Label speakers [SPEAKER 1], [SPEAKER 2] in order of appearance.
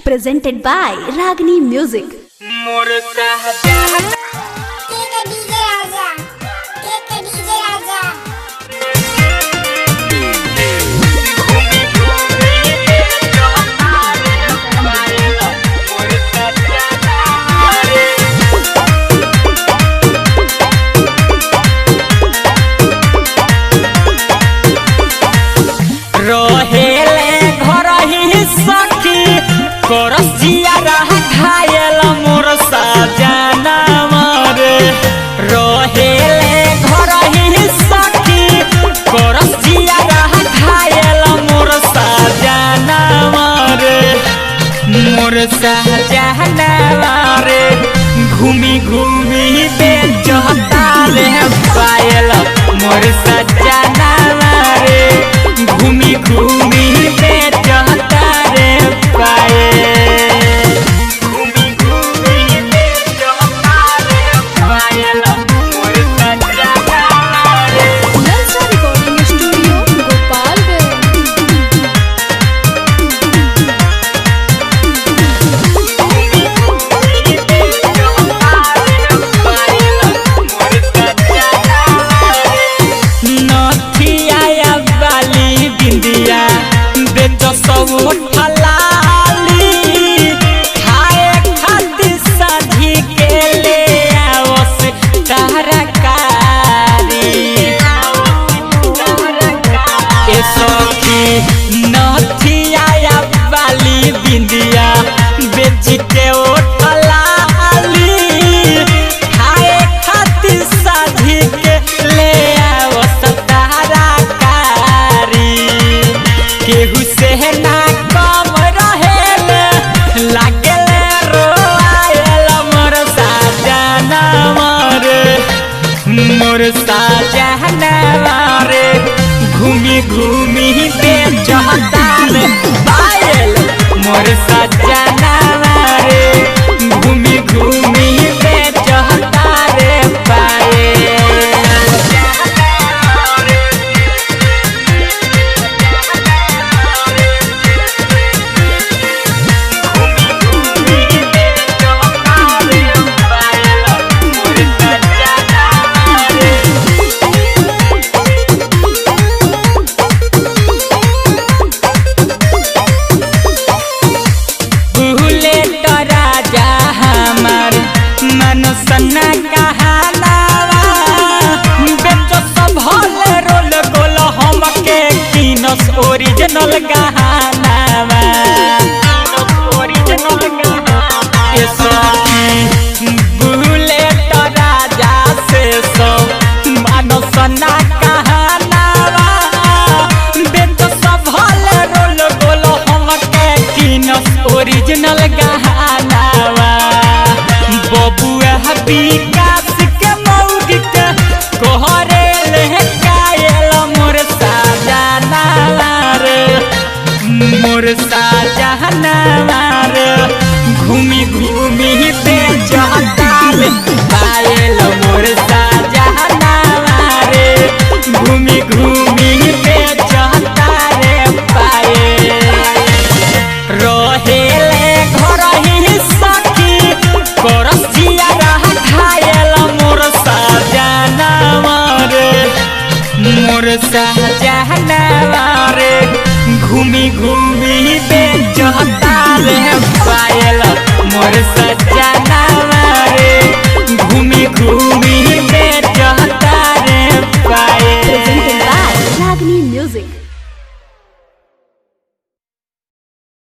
[SPEAKER 1] presented by Ragini Music.
[SPEAKER 2] रोहेले घर ही सखी करसिया रह घायल मोर सजना मारे। रोहेले घर ही सखी करसिया रह घायल मोर सजना मारे। मोर सजना मारे घूमी घूमी बेचता रे पायल मोर सजना मारे। घूमी घूमी बेचता रे पायल घूमी घूमी बेचता रे पायल मोर सजना मारे।
[SPEAKER 1] Nalsa Recording Studio, Gopalganj.
[SPEAKER 2] बिंदिया बेच सब ठलाली खाए खातिर साझी के ले आवस तरकारी। ए सखी नथिया वाली बिंदिया बेच के ओ ठलाली खाए खातिर साझी के ले आवस केहू से ना कम रहेले लागेले रोआयल मोर सजना मारे। मोर सजना मारे घूमी घूमी बेचता रे पायल मोर सजना मारे। घूमी घूमी बेचता रे पायल सन्ना कहानावा बेच सब हल रोल गोल हमके किनस ओरिजिनल गहनावा। ए सखी बुलेट राजा से सब मानो सन्ना कहानावा बेच सब हल रोल गोल हमके किनस ओरिजिनल गहनावा। बबुआ विकास के मौगी के कोहरे ले कायल मोर सजना मारे। मोर सजना मारे घूमी घूमी बेचता रे पायल मोर सजना मारे। घूमी घूमी बेचता रे पायल रोहेले घर ही सखी करसिया रह घायल मोर सजना मारे। मोर सजना मारे घूमी घूमी बेचता रे पायल मोर सजना मारे। घूमी घूमी बेचता रे पायल।
[SPEAKER 1] Presented by Ragini Music.